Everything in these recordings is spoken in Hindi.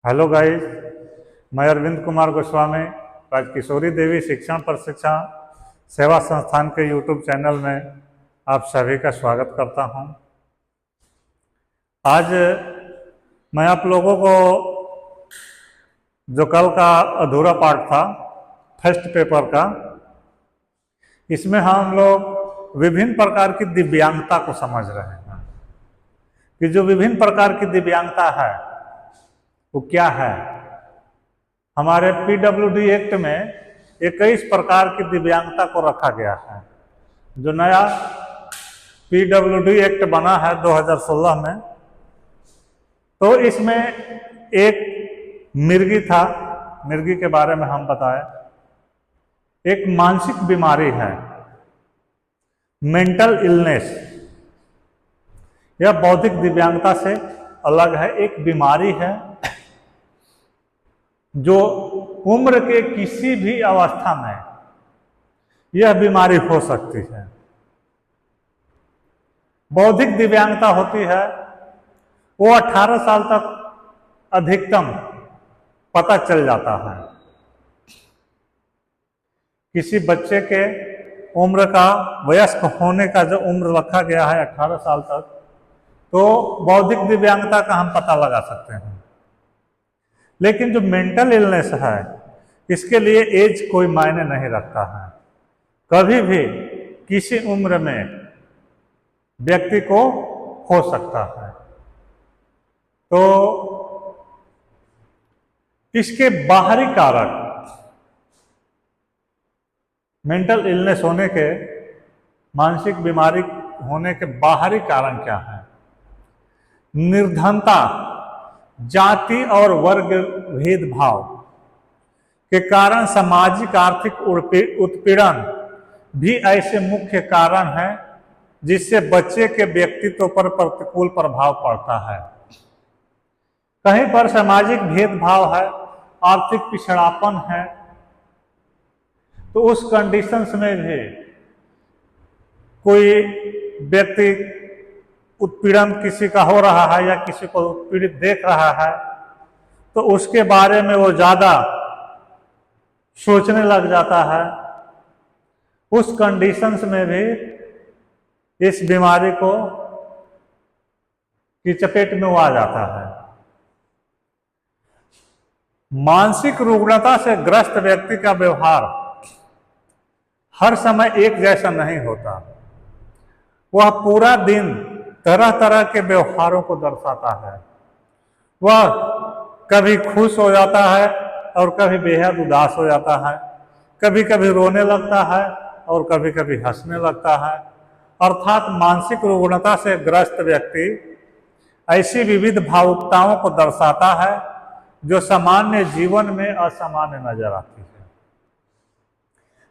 हेलो गाइस, मैं अरविंद कुमार गोस्वामी राजकिशोरी देवी शिक्षण प्रशिक्षण सेवा संस्थान के यूट्यूब चैनल में आप सभी का स्वागत करता हूं। आज मैं आप लोगों को जो कल का अधूरा पार्ट था फर्स्ट पेपर का, इसमें हम लोग विभिन्न प्रकार की दिव्यांगता को समझ रहे हैं कि जो विभिन्न प्रकार की दिव्यांगता है वो क्या है। हमारे PWD एक्ट में 21 प्रकार की दिव्यांगता को रखा गया है। जो नया PWD एक्ट बना है 2016 में, तो इसमें एक मिर्गी था, मिर्गी के बारे में हम बताएं। एक मानसिक बीमारी है, मेंटल इलनेस। यह बौद्धिक दिव्यांगता से अलग है, एक बीमारी है जो उम्र के किसी भी अवस्था में यह बीमारी हो सकती है। बौद्धिक दिव्यांगता होती है वो 18 साल तक अधिकतम पता चल जाता है। किसी बच्चे के उम्र का, वयस्क होने का जो उम्र रखा गया है 18 साल तक, तो बौद्धिक दिव्यांगता का हम पता लगा सकते हैं। लेकिन जो मेंटल इलनेस है, इसके लिए एज कोई मायने नहीं रखता है। कभी भी किसी उम्र में व्यक्ति को हो सकता है। तो इसके बाहरी कारक, मेंटल इलनेस होने के, मानसिक बीमारी होने के बाहरी कारण क्या है? निर्धनता, जाति और वर्ग भेदभाव के कारण सामाजिक आर्थिक उत्पीड़न भी ऐसे मुख्य कारण हैं जिससे बच्चे के व्यक्तित्व पर प्रतिकूल प्रभाव पड़ता है। कहीं पर सामाजिक भेदभाव है, आर्थिक पिछड़ापन है, तो उस कंडीशंस में भी कोई व्यक्ति उत्पीड़न किसी का हो रहा है या किसी को उत्पीड़ित देख रहा है, तो उसके बारे में वो ज़्यादा सोचने लग जाता है। उस कंडीशंस में भी इस बीमारी को की चपेट में वो आ जाता है। मानसिक रुग्णता से ग्रस्त व्यक्ति का व्यवहार हर समय एक जैसा नहीं होता। वह पूरा दिन तरह तरह के व्यवहारों को दर्शाता है। वह कभी खुश हो जाता है और कभी बेहद उदास हो जाता है, कभी कभी रोने लगता है और कभी कभी हंसने लगता है। अर्थात मानसिक रुग्णता से ग्रस्त व्यक्ति ऐसी विविध भावुकताओं को दर्शाता है जो सामान्य जीवन में असामान्य नजर आती है।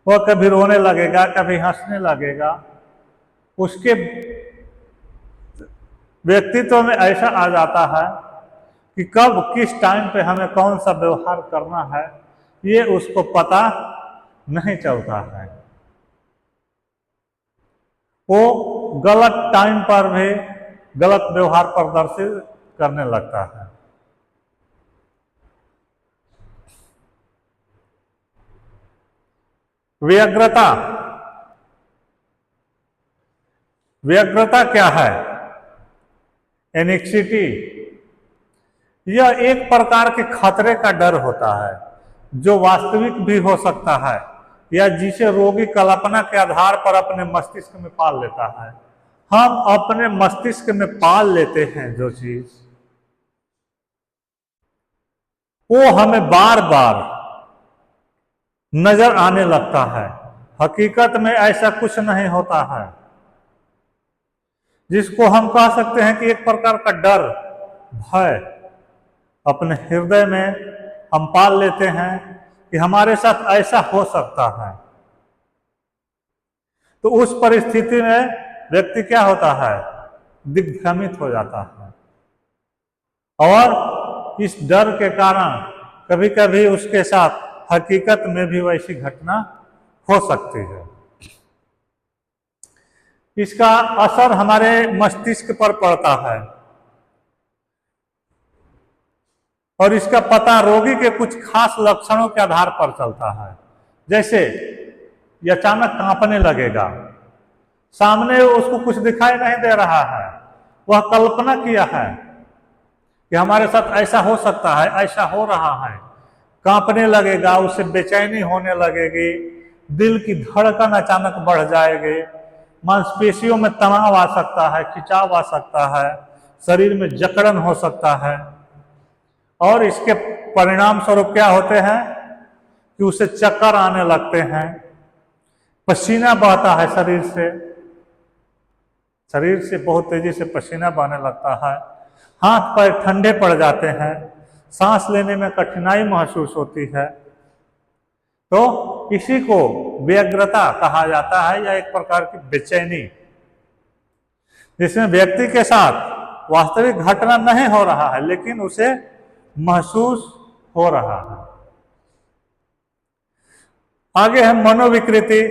वह कभी रोने लगेगा, कभी हंसने लगेगा। उसके व्यक्तित्व में ऐसा आ जाता है कि कब किस टाइम पे हमें कौन सा व्यवहार करना है, ये उसको पता नहीं चलता है। वो गलत टाइम पर भी गलत व्यवहार प्रदर्शित करने लगता है। व्यग्रता, व्यग्रता क्या है? एनेक्सिटी, यह एक प्रकार के खतरे का डर होता है जो वास्तविक भी हो सकता है या जिसे रोगी कल्पना के आधार पर अपने मस्तिष्क में पाल लेता है। हम अपने मस्तिष्क में पाल लेते हैं जो चीज, वो हमें बार बार नजर आने लगता है। हकीकत में ऐसा कुछ नहीं होता है, जिसको हम कह सकते हैं कि एक प्रकार का डर, भय अपने हृदय में हम पाल लेते हैं कि हमारे साथ ऐसा हो सकता है। तो उस परिस्थिति में व्यक्ति क्या होता है? दिग्भ्रमित हो जाता है और इस डर के कारण कभी कभी उसके साथ हकीकत में भी वैसी घटना हो सकती है। इसका असर हमारे मस्तिष्क पर पड़ता है। और इसका पता रोगी के कुछ खास लक्षणों के आधार पर चलता है। जैसे ये अचानक कांपने लगेगा, सामने उसको कुछ दिखाई नहीं दे रहा है, वह कल्पना किया है कि हमारे साथ ऐसा हो सकता है, ऐसा हो रहा है, कांपने लगेगा, उसे बेचैनी होने लगेगी, दिल की धड़कन अचानक बढ़ जाएगी, मांसपेशियों में तनाव आ सकता है, खिंचाव आ सकता है, शरीर में जकड़न हो सकता है। और इसके परिणाम स्वरूप क्या होते हैं कि उसे चक्कर आने लगते हैं, पसीना बहता है शरीर से बहुत तेजी से पसीना बहने लगता है, हाथ पैर ठंडे पड़ जाते हैं, सांस लेने में कठिनाई महसूस होती है। तो इसी को व्यग्रता कहा जाता है, या एक प्रकार की बेचैनी, जिसमें व्यक्ति के साथ वास्तविक घटना नहीं हो रहा है लेकिन उसे महसूस हो रहा है। आगे है मनोविकृति।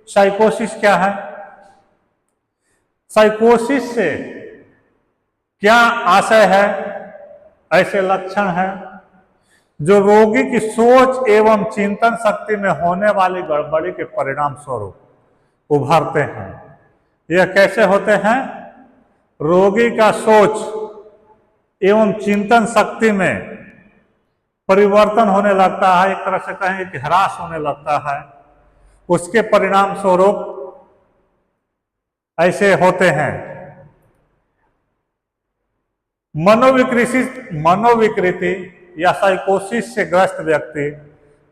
साइकोसिस क्या है? साइकोसिस से क्या आशय है? ऐसे लक्षण हैं जो रोगी की सोच एवं चिंतन शक्ति में होने वाली गड़बड़ी के परिणाम स्वरूप उभरते हैं। यह कैसे होते हैं? रोगी का सोच एवं चिंतन शक्ति में परिवर्तन होने लगता है, एक तरह से कहें कि ह्रास होने लगता है, उसके परिणाम स्वरूप ऐसे होते हैं। मनोविकृति या साइकोसिस से ग्रस्त व्यक्ति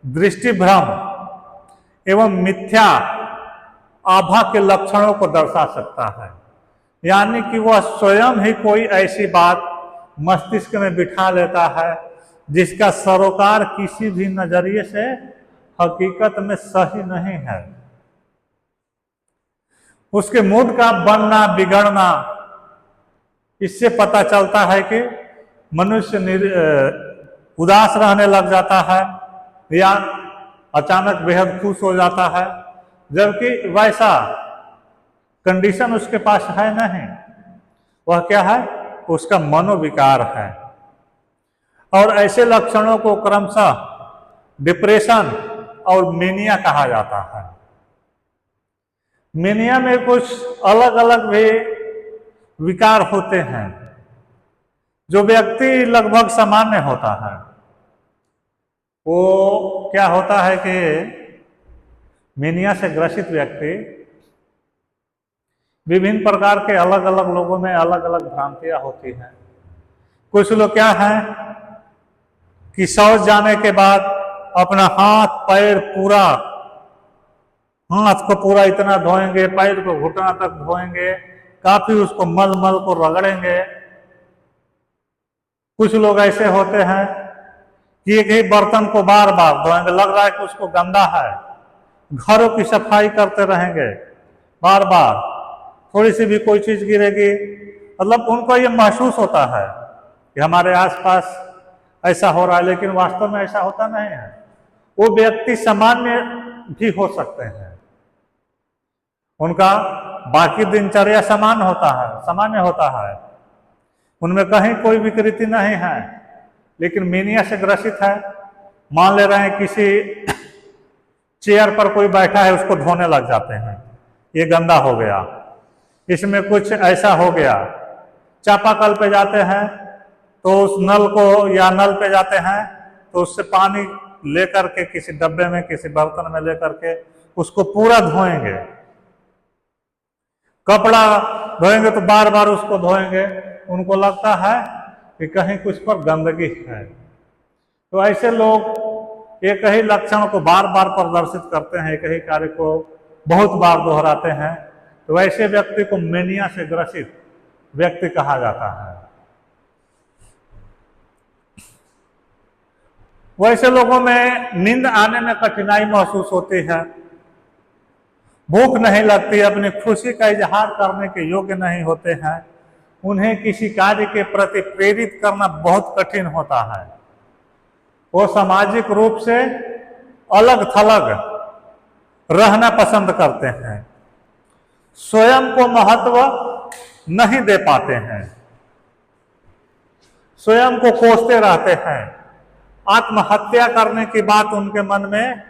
दृष्टिभ्रम एवं मिथ्या आभा के लक्षणों को दर्शा सकता है, यानी कि वह स्वयं ही कोई ऐसी बात मस्तिष्क में बिठा लेता है जिसका सरोकार किसी भी नजरिए से हकीकत में सही नहीं है। उसके मूड का बनना बिगड़ना, इससे पता चलता है कि मनुष्य उदास रहने लग जाता है या अचानक बेहद खुश हो जाता है, जबकि वैसा कंडीशन उसके पास है नहीं। वह क्या है? उसका मनोविकार है। और ऐसे लक्षणों को क्रमशः डिप्रेशन और मेनिया कहा जाता है। मेनिया में कुछ अलग अलग भी विकार होते हैं। जो व्यक्ति लगभग सामान्य होता है, वो क्या होता है कि मेनिया से ग्रसित व्यक्ति विभिन्न प्रकार के अलग अलग लोगों में अलग अलग भ्रांतियां होती हैं। कुछ लोग क्या है कि शौच जाने के बाद अपना हाथ पैर पूरा, हाथ को पूरा इतना धोएंगे, पैर को घुटना तक धोएंगे, काफी उसको मल मल को रगड़ेंगे। कुछ लोग ऐसे होते हैं कि एक ही बर्तन को बार बार धोएंगे, लग रहा है कि उसको गंदा है, घरों की सफाई करते रहेंगे बार बार, थोड़ी सी भी कोई चीज गिरेगी, मतलब उनको ये महसूस होता है कि हमारे आसपास ऐसा हो रहा है, लेकिन वास्तव में ऐसा होता नहीं है। वो व्यक्ति सामान्य भी हो सकते हैं, उनका बाकी दिनचर्या सामान्य होता है, उनमें कहीं कोई विकृति नहीं है, लेकिन मेनिया से ग्रसित है। मान ले रहे हैं किसी चेयर पर कोई बैठा है, उसको धोने लग जाते हैं, ये गंदा हो गया, इसमें कुछ ऐसा हो गया। चापाकल पे जाते हैं तो उस नल को, या नल पे जाते हैं तो उससे पानी लेकर के किसी डब्बे में, किसी बर्तन में लेकर के उसको पूरा धोएंगे। कपड़ा धोएंगे तो बार बार उसको धोएंगे, उनको लगता है कि कहीं कुछ पर गंदगी है। तो ऐसे लोग एक ही लक्षण को बार बार प्रदर्शित करते हैं, एक ही कार्य को बहुत बार दोहराते हैं, तो ऐसे व्यक्ति को मेनिया से ग्रसित व्यक्ति कहा जाता है। वैसे लोगों में नींद आने में कठिनाई महसूस होती है, भूख नहीं लगती, अपनी खुशी का इजहार करने के योग्य नहीं होते हैं, उन्हें किसी कार्य के प्रति प्रेरित करना बहुत कठिन होता है। वो सामाजिक रूप से अलग थलग रहना पसंद करते हैं, स्वयं को महत्व नहीं दे पाते हैं, स्वयं को कोसते रहते हैं। आत्महत्या करने की बात उनके मन में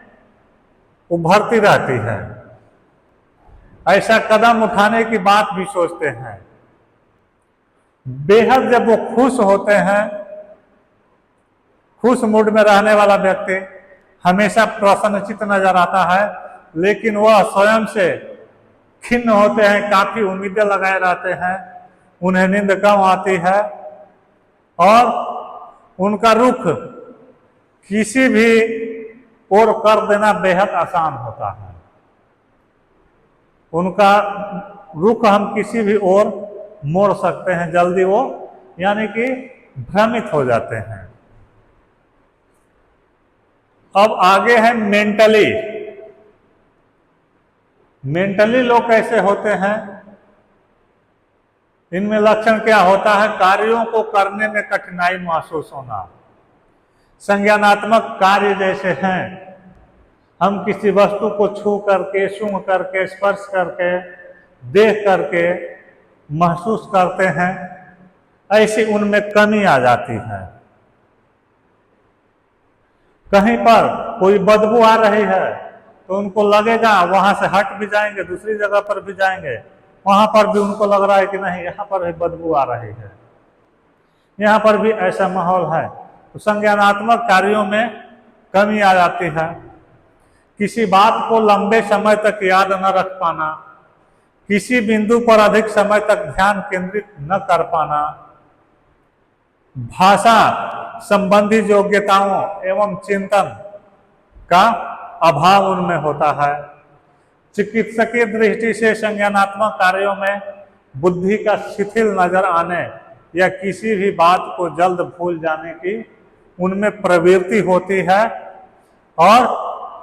उभरती रहती है। ऐसा कदम उठाने की बात भी सोचते हैं। बेहद जब वो खुश होते हैं, खुश मूड में रहने वाला व्यक्ति हमेशा प्रसन्नचित्त नजर आता है, लेकिन वह स्वयं से खिन्न होते हैं, काफी उम्मीदें लगाए रहते हैं, उन्हें नींद कम आती है और उनका रुख किसी भी ओर कर देना बेहद आसान होता है। उनका रुख हम किसी भी ओर मोड़ सकते हैं, जल्दी वो यानी कि भ्रमित हो जाते हैं। अब आगे है मेंटली। मेंटली लोग कैसे होते हैं, इनमें लक्षण क्या होता है? कार्यों को करने में कठिनाई महसूस होना। संज्ञानात्मक कार्य जैसे हैं, हम किसी वस्तु को छू करके, सूंघ करके, स्पर्श करके, देख करके महसूस करते हैं, ऐसी उनमें कमी आ जाती है। कहीं पर कोई बदबू आ रही है तो उनको लगेगा वहां से हट भी जाएंगे, दूसरी जगह पर भी जाएंगे, वहां पर भी उनको लग रहा है कि नहीं यहाँ पर भी बदबू आ रही है, यहाँ पर भी ऐसा माहौल है। तो संज्ञानात्मक कार्यों में कमी आ जाती है। किसी बात को लंबे समय तक याद न रख पाना, किसी बिंदु पर अधिक समय तक ध्यान केंद्रित न कर पाना, भाषा संबंधी योग्यताओं एवं चिंतन का अभाव उनमें होता है। चिकित्सकीय दृष्टि से संज्ञानात्मक कार्यों में बुद्धि का शिथिल नजर आने या किसी भी बात को जल्द भूल जाने की उनमें प्रवृत्ति होती है और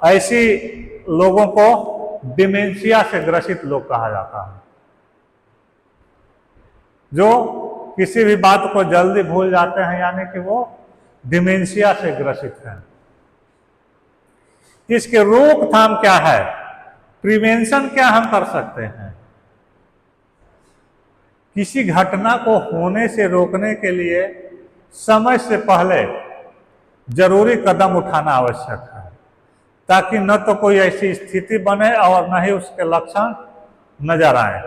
ऐसी लोगों को डिमेंशिया से ग्रसित लोग कहा जाता है, जो किसी भी बात को जल्दी भूल जाते हैं, यानी कि वो डिमेंशिया से ग्रसित हैं। इसके रोकथाम क्या है, प्रिवेंशन क्या हम कर सकते हैं? किसी घटना को होने से रोकने के लिए समय से पहले जरूरी कदम उठाना आवश्यक है, ताकि न तो कोई ऐसी स्थिति बने और न ही उसके लक्षण नजर आए।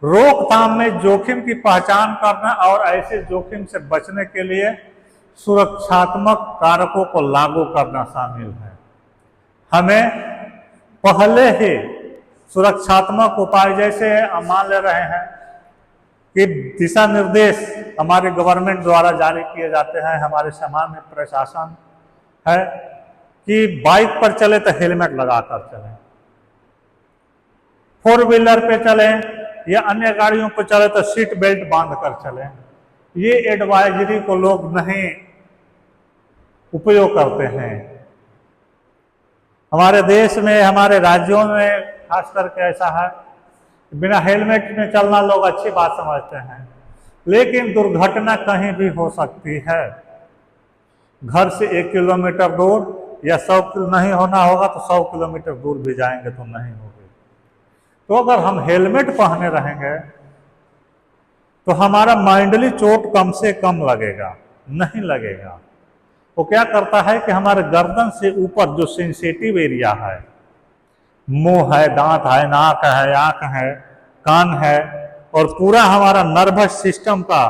रोकथाम में जोखिम की पहचान करना और ऐसे जोखिम से बचने के लिए सुरक्षात्मक कारकों को लागू करना शामिल है। हमें पहले ही सुरक्षात्मक उपाय, जैसे हम मान ले रहे हैं कि दिशा निर्देश हमारे गवर्नमेंट द्वारा जारी किए जाते हैं, हमारे सामान्य प्रशासन है कि बाइक पर चले तो हेलमेट लगाकर चलें, 4 व्हीलर पे चलें या अन्य गाड़ियों पर चले तो सीट बेल्ट बांध कर चलें। ये एडवाइजरी को लोग नहीं उपयोग करते हैं। हमारे देश में, हमारे राज्यों में खास करके ऐसा है, बिना हेलमेट में चलना लोग अच्छी बात समझते हैं, लेकिन दुर्घटना कहीं भी हो सकती है। घर से 1 किलोमीटर दूर या 100 नहीं होना होगा तो 100 किलोमीटर दूर भी जाएंगे तो नहीं होगी। तो अगर हम हेलमेट पहने रहेंगे तो हमारा माइंडली चोट कम से कम लगेगा, नहीं लगेगा। वो क्या करता है कि हमारे गर्दन से ऊपर जो सेंसिटिव एरिया है, मुंह है, दांत है, नाक है, आंख है, कान है, और पूरा हमारा नर्वस सिस्टम का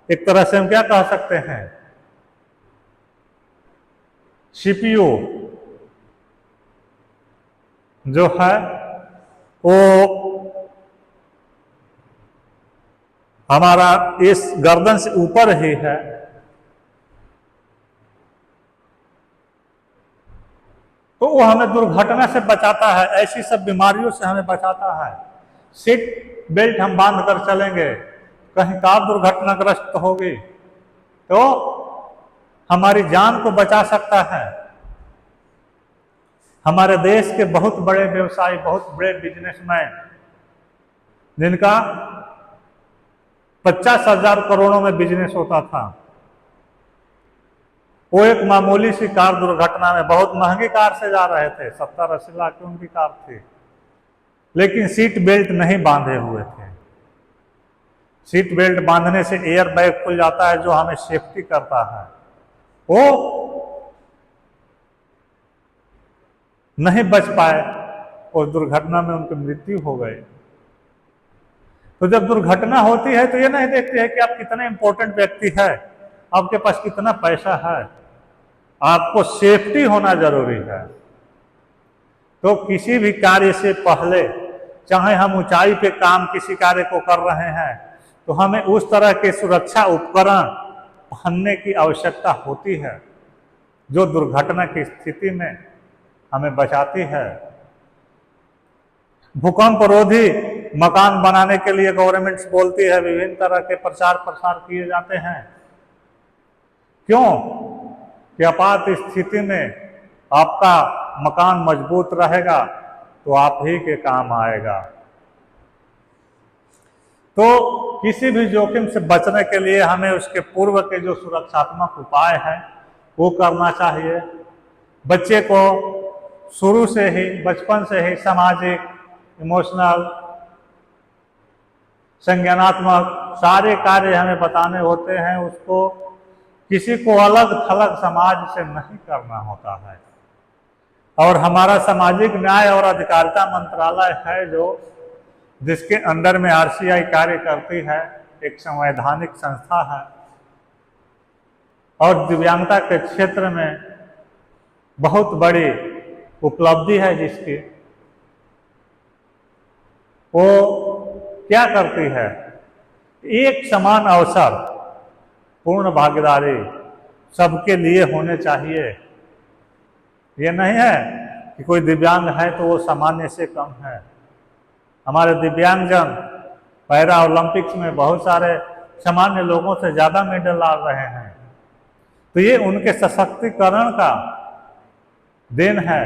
एक तरह से हम क्या कह सकते हैं, सीपीयू जो है वो हमारा इस गर्दन से ऊपर ही है। तो वो हमें दुर्घटना से बचाता है, ऐसी सब बीमारियों से हमें बचाता है। सीट बेल्ट हम बांध कर चलेंगे, कहीं कार दुर्घटनाग्रस्त होगी तो हमारी जान को बचा सकता है। हमारे देश के बहुत बड़े व्यवसायी, बहुत बड़े बिजनेसमैन, जिनका 50,000 करोड़ों में बिजनेस होता था, वो एक मामूली सी कार दुर्घटना में, बहुत महंगी कार से जा रहे थे, 70-80 लाख की उनकी कार थी, लेकिन सीट बेल्ट नहीं बांधे हुए थे। सीट बेल्ट बांधने से एयर बैग खुल जाता है जो हमें सेफ्टी करता है, वो नहीं बच पाए और दुर्घटना में उनकी मृत्यु हो गई। तो जब दुर्घटना होती है तो ये नहीं देखते हैं कि आप कितने इंपॉर्टेंट व्यक्ति है, आपके पास कितना पैसा है, आपको सेफ्टी होना जरूरी है। तो किसी भी कार्य से पहले, चाहे हम ऊंचाई पे काम किसी कार्य को कर रहे हैं, तो हमें उस तरह के सुरक्षा उपकरण पहनने की आवश्यकता होती है जो दुर्घटना की स्थिति में हमें बचाती है। भूकंप रोधी मकान बनाने के लिए गवर्नमेंट बोलती है, विभिन्न तरह के प्रचार प्रसार किए जाते हैं। क्यों? कि आपात स्थिति में आपका मकान मजबूत रहेगा तो आप ही के काम आएगा। तो किसी भी जोखिम से बचने के लिए हमें उसके पूर्व के जो सुरक्षात्मक उपाय हैं वो करना चाहिए। बच्चे को शुरू से ही, बचपन से ही सामाजिक, इमोशनल, संज्ञानात्मक सारे कार्य हमें बताने होते हैं। उसको किसी को अलग थलग समाज से नहीं करना होता है। और हमारा सामाजिक न्याय और अधिकारिता मंत्रालय है जो जिसके अंडर में आरसीआई कार्य करती है, एक संवैधानिक संस्था है और दिव्यांगता के क्षेत्र में बहुत बड़ी उपलब्धि है जिसकी। वो क्या करती है? एक समान अवसर, पूर्ण भागीदारी सबके लिए होने चाहिए। ये नहीं है कि कोई दिव्यांग है तो वो सामान्य से कम है। हमारे दिव्यांगजन पैरा ओलंपिक्स में बहुत सारे सामान्य लोगों से ज़्यादा मेडल ला रहे हैं। तो ये उनके सशक्तिकरण का देन है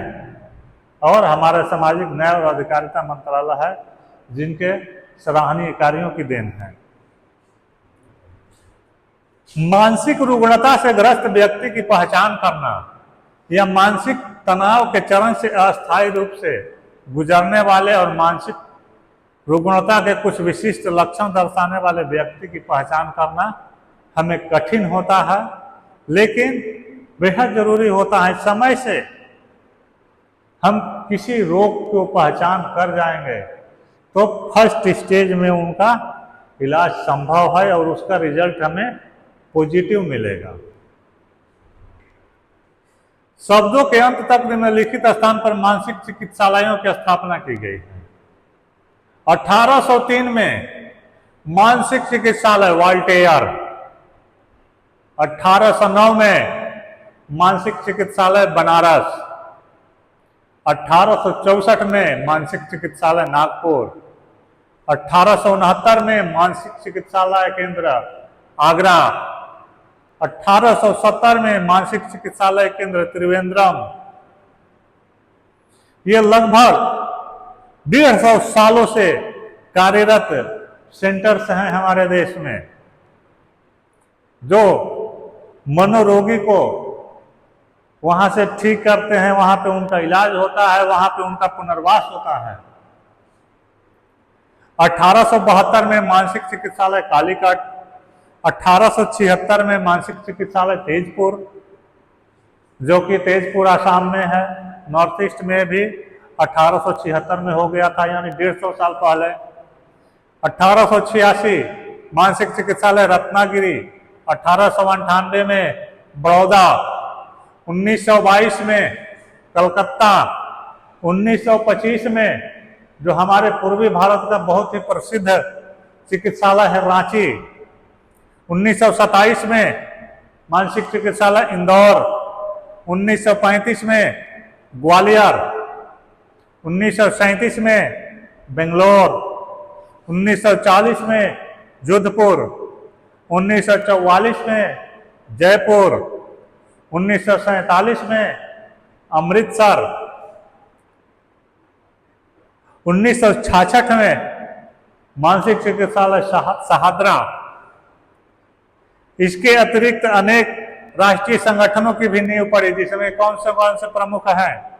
और हमारा सामाजिक न्याय और अधिकारिता मंत्रालय है जिनके सराहनीय कार्यों की देन है। मानसिक रुग्णता से ग्रस्त व्यक्ति की पहचान करना या मानसिक तनाव के चरण से अस्थायी रूप से गुजरने वाले और मानसिक रुग्णता के कुछ विशिष्ट लक्षण दर्शाने वाले व्यक्ति की पहचान करना हमें कठिन होता है, लेकिन बेहद जरूरी होता है। समय से हम किसी रोग को पहचान कर जाएंगे तो फर्स्ट स्टेज में उनका इलाज संभव है और उसका रिजल्ट हमें पॉजिटिव मिलेगा। शब्दों के अंत तक निम्नलिखित स्थान पर मानसिक चिकित्सालयों की स्थापना की गई है। 1803 में मानसिक चिकित्सालय वाल्टेयर, 1809 में मानसिक चिकित्सालय बनारस, 1864 में मानसिक चिकित्सालय नागपुर, 1869 में मानसिक चिकित्सालय केंद्र आगरा, 1870 में मानसिक चिकित्सालय केंद्र त्रिवेंद्रम। ये लगभग 150 सालों से कार्यरत सेंटर्स हैं हमारे देश में जो मनोरोगी को वहां से ठीक करते हैं, वहां पे उनका इलाज होता है, वहां पे उनका पुनर्वास होता है। 1872 में मानसिक चिकित्सालय कालीकट, 1876 में मानसिक चिकित्सालय तेजपुर, जो कि तेजपुर आसाम में है, नॉर्थ ईस्ट में भी 1876 में हो गया था, यानी 150 साल पहले। 1886 मानसिक चिकित्सालय रत्नागिरी, 1898 में बड़ौदा, 1922 में कलकत्ता, 1925 में जो हमारे पूर्वी भारत का बहुत ही प्रसिद्ध चिकित्सालय है रांची, 1927 में मानसिक चिकित्सालय इंदौर, 1935 में ग्वालियर, 1937 में बेंगलोर, 1940 में जोधपुर, 1944 में जयपुर, 1947 में अमृतसर, 1966 में मानसिक चिकित्सालय शाहदरा। इसके अतिरिक्त अनेक राष्ट्रीय संगठनों की भी नींव पड़ी, जिसमें कौन से प्रमुख हैं?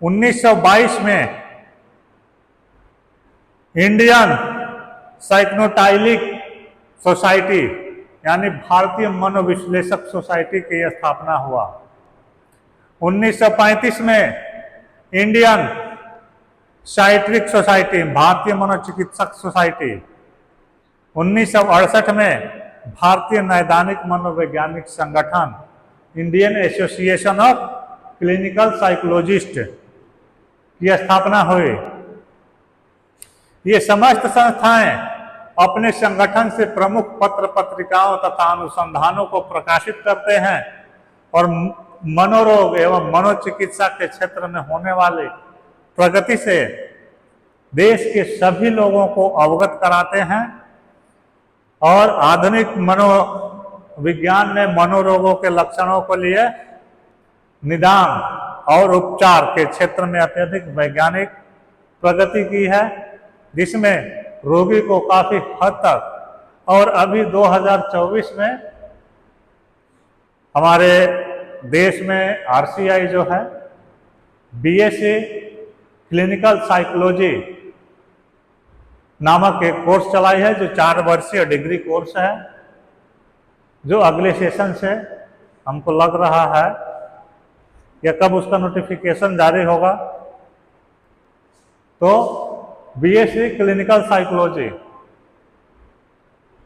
1922 में इंडियन साइक्नोटाइलिक सोसाइटी यानी भारतीय मनोविश्लेषक सोसाइटी की स्थापना हुआ। 1935 में इंडियन साइट्रिक सोसाइटी, भारतीय मनोचिकित्सक सोसाइटी। 1968 में भारतीय नैदानिक मनोवैज्ञानिक संगठन, Indian association of clinical psychologist की स्थापना हुई। ये समस्त संस्थाएं अपने संगठन से प्रमुख पत्र पत्रिकाओं तथा अनुसंधानों को प्रकाशित करते हैं और मनोरोग एवं मनोचिकित्सा के क्षेत्र में होने वाली प्रगति से देश के सभी लोगों को अवगत कराते हैं और आधुनिक मनोविज्ञान ने मनोरोगों के लक्षणों के लिए निदान और उपचार के क्षेत्र में अत्यधिक वैज्ञानिक प्रगति की है, जिसमें रोगी को काफी हद तक और अभी 2024 में हमारे देश में आरसीआई जो है बीएससी क्लिनिकल साइकोलॉजी नामक एक कोर्स चलाई है, जो 4 वर्षीय डिग्री कोर्स है, जो अगले सेशन से हमको लग रहा है या कब उसका नोटिफिकेशन जारी होगा, तो बीएससी क्लिनिकल साइकोलॉजी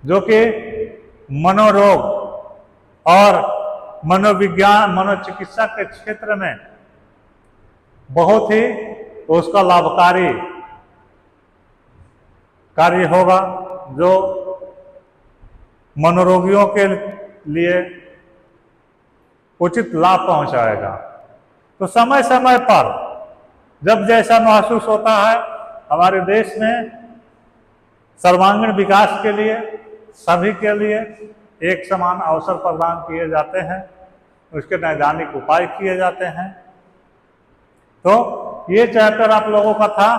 जो कि मनोरोग और मनोविज्ञान मनोचिकित्सा के क्षेत्र में बहुत ही उसका लाभकारी कार्य होगा, जो मनोरोगियों के लिए उचित लाभ पहुंचाएगा। तो समय समय पर जब जैसा महसूस होता है, हमारे देश में सर्वांगीण विकास के लिए सभी के लिए एक समान अवसर प्रदान किए जाते हैं, उसके नैदानिक उपाय किए जाते हैं। तो ये चैप्टर आप लोगों का था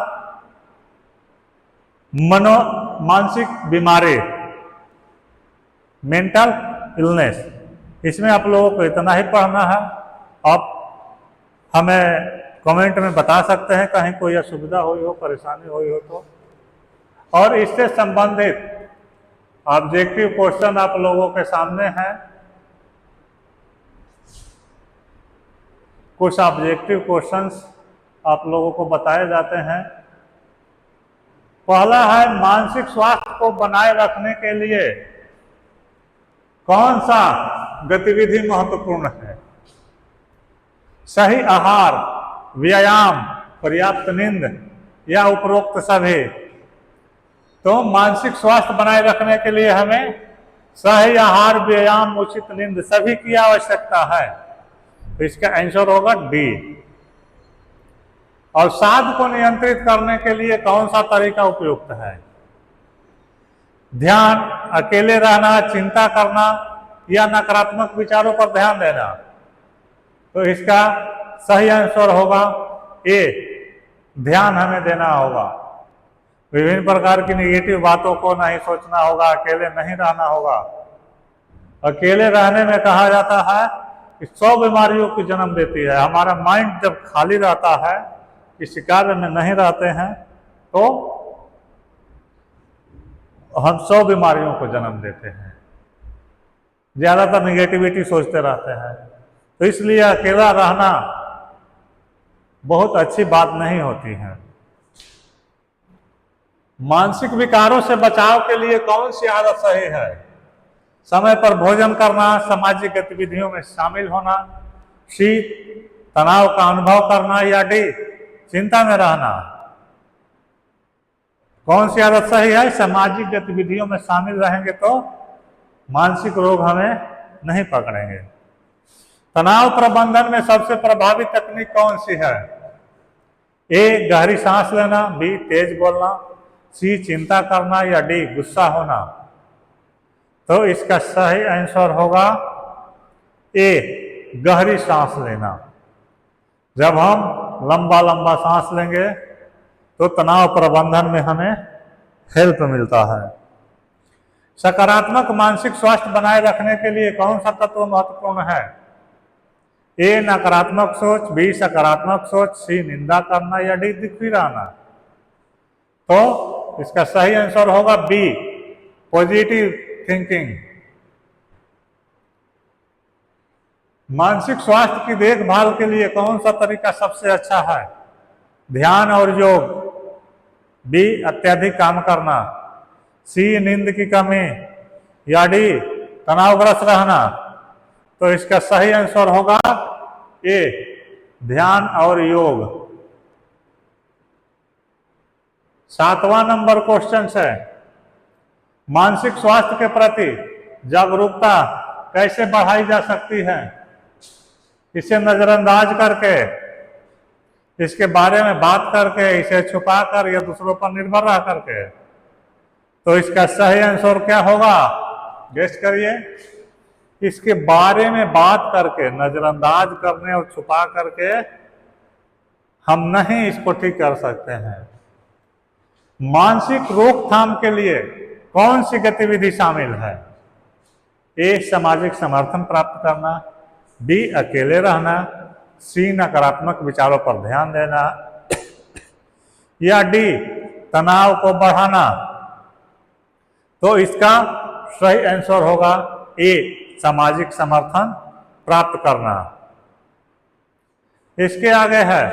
मानसिक बीमारी, मेंटल इलनेस। इसमें आप लोगों को इतना ही पढ़ना है। आप हमें कमेंट में बता सकते हैं कहीं कोई असुविधा हुई हो, परेशानी हुई हो तो। और इससे संबंधित ऑब्जेक्टिव क्वेश्चन आप लोगों के सामने है। कुछ ऑब्जेक्टिव क्वेश्चंस आप लोगों को बताए जाते हैं। पहला है, मानसिक स्वास्थ्य को बनाए रखने के लिए कौन सा गतिविधि महत्वपूर्ण है? सही आहार, व्यायाम, पर्याप्त नींद या उपरोक्त सभी? तो मानसिक स्वास्थ्य बनाए रखने के लिए हमें सही आहार, व्यायाम, उचित नींद सभी की आवश्यकता है। तो इसका आंसर होगा डी। और साध को नियंत्रित करने के लिए कौन सा तरीका उपयुक्त है? ध्यान, अकेले रहना, चिंता करना या नकारात्मक विचारों पर ध्यान देना? तो इसका सही आंसर होगा ए, ध्यान हमें देना होगा। विभिन्न प्रकार की नेगेटिव बातों को नहीं सोचना होगा, अकेले नहीं रहना होगा। अकेले रहने में कहा जाता है कि 100 बीमारियों की जन्म देती है। हमारा माइंड जब खाली रहता है, किसी कार्य में नहीं रहते हैं, तो हम 100 बीमारियों को जन्म देते हैं। ज्यादातर निगेटिविटी सोचते रहते हैं। तो इसलिए अकेला रहना बहुत अच्छी बात नहीं होती है। मानसिक विकारों से बचाव के लिए कौन सी आदत सही है? समय पर भोजन करना, सामाजिक गतिविधियों में शामिल होना, सी तनाव का अनुभव करना या डी चिंता में रहना? कौन सी आदत सही है? सामाजिक गतिविधियों में शामिल रहेंगे तो मानसिक रोग हमें नहीं पकड़ेंगे। तनाव प्रबंधन में सबसे प्रभावी तकनीक कौन सी है? ए, गहरी सांस लेना, बी, तेज बोलना, सी, चिंता करना या डी, गुस्सा होना? तो इसका सही आंसर होगा ए, गहरी सांस लेना। जब हम लंबा लंबा सांस लेंगे तो तनाव प्रबंधन में हमें हेल्प मिलता है। सकारात्मक मानसिक स्वास्थ्य बनाए रखने के लिए कौन सा तत्व महत्वपूर्ण है? ए, नकारात्मक सोच, बी, सकारात्मक सोच, सी, निंदा करना या डी, दुखी रहना? तो इसका सही आंसर होगा बी, पॉजिटिव थिंकिंग। मानसिक स्वास्थ्य की देखभाल के लिए कौन सा तरीका सबसे अच्छा है? ध्यान और योग, बी अत्यधिक काम करना, सी नींद की कमी, या डी तनावग्रस्त रहना। तो इसका सही आंसर होगा ए, ध्यान और योग। 7वां नंबर क्वेश्चन है, मानसिक स्वास्थ्य के प्रति जागरूकता कैसे बढ़ाई जा सकती है? इसे नजरअंदाज करके, इसके बारे में बात करके, इसे छुपाकर या दूसरों पर निर्भर रह करके। तो इसका सही आंसर क्या होगा? गेस करिए। इसके बारे में बात करके, नजरअंदाज करने और छुपा करके हम नहीं इसको ठीक कर सकते हैं। मानसिक रोकथाम के लिए कौन सी गतिविधि शामिल है? ए, सामाजिक समर्थन प्राप्त करना, बी, अकेले रहना, सी, नकारात्मक विचारों पर ध्यान देना, या डी, तनाव को बढ़ाना। तो इसका सही आंसर होगा ए, सामाजिक समर्थन प्राप्त करना। इसके आगे है,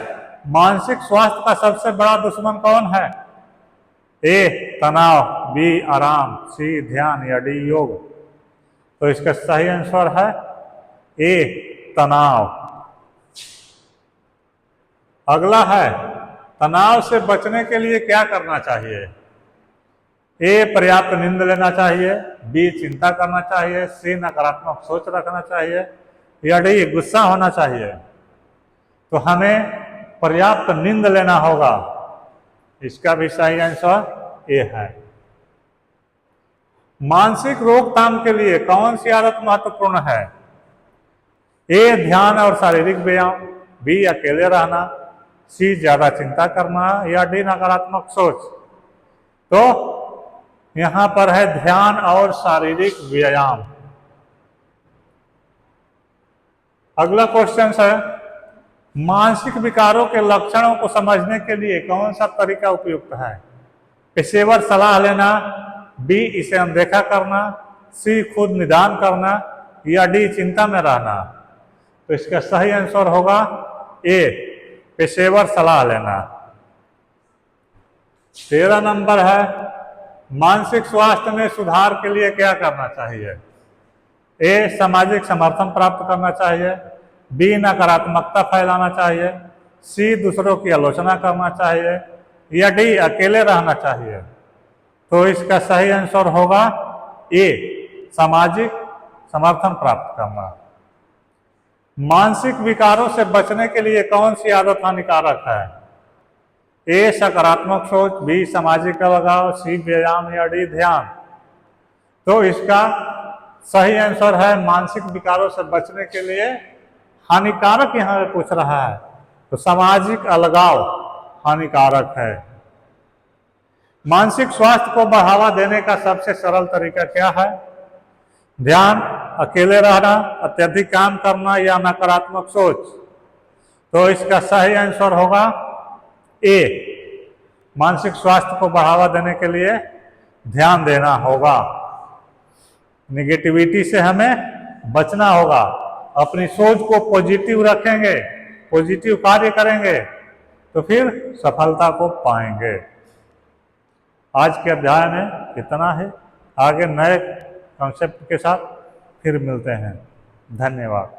मानसिक स्वास्थ्य का सबसे बड़ा दुश्मन कौन है? ए, तनाव, बी, आराम, सी, ध्यान, या डी, योग। तो इसका सही आंसर है ए, तनाव। अगला है, तनाव से बचने के लिए क्या करना चाहिए? ए, पर्याप्त नींद लेना चाहिए, बी, चिंता करना चाहिए, सी, नकारात्मक सोच रखना चाहिए, या डी, गुस्सा होना चाहिए। तो हमें पर्याप्त नींद लेना होगा। इसका भी सही आंसर ए है। मानसिक रोकथाम के लिए कौन सी आदत महत्वपूर्ण है? ए, ध्यान और शारीरिक व्यायाम, बी, अकेले रहना, सी, ज्यादा चिंता करना, या डी, नकारात्मक सोच। तो यहां पर है ध्यान और शारीरिक व्यायाम। अगला क्वेश्चन है, मानसिक विकारों के लक्षणों को समझने के लिए कौन सा तरीका उपयुक्त है? पेशेवर सलाह लेना, बी, इसे अनदेखा करना, सी, खुद निदान करना, या डी, चिंता में रहना। तो इसका सही आंसर होगा ए, पेशेवर सलाह लेना। 13 नंबर है, मानसिक स्वास्थ्य में सुधार के लिए क्या करना चाहिए? ए, सामाजिक समर्थन प्राप्त करना चाहिए, बी, नकारात्मकता फैलाना चाहिए, सी, दूसरों की आलोचना करना चाहिए, या डी, अकेले रहना चाहिए। तो इसका सही आंसर होगा ए, सामाजिक समर्थन प्राप्त करना। मानसिक विकारों से बचने के लिए कौन सी आदत हानिकारक है? ए, सकारात्मक सोच, बी, सामाजिक अलगाव, सी, व्यायाम, या डी, ध्यान। तो इसका सही आंसर है मानसिक विकारों से बचने के लिए हानिकारक यहां पे पूछ रहा है, तो सामाजिक अलगाव हानिकारक है। मानसिक स्वास्थ्य को बढ़ावा देने का सबसे सरल तरीका क्या है? ध्यान, अकेले रहना, अत्यधिक काम करना, या नकारात्मक सोच। तो इसका सही आंसर होगा ए, मानसिक स्वास्थ्य को बढ़ावा देने के लिए ध्यान देना होगा। निगेटिविटी से हमें बचना होगा, अपनी सोच को पॉजिटिव रखेंगे, पॉजिटिव कार्य करेंगे तो फिर सफलता को पाएंगे। आज के अध्याय में इतना है, आगे नए कॉन्सेप्ट के साथ फिर मिलते हैं। धन्यवाद।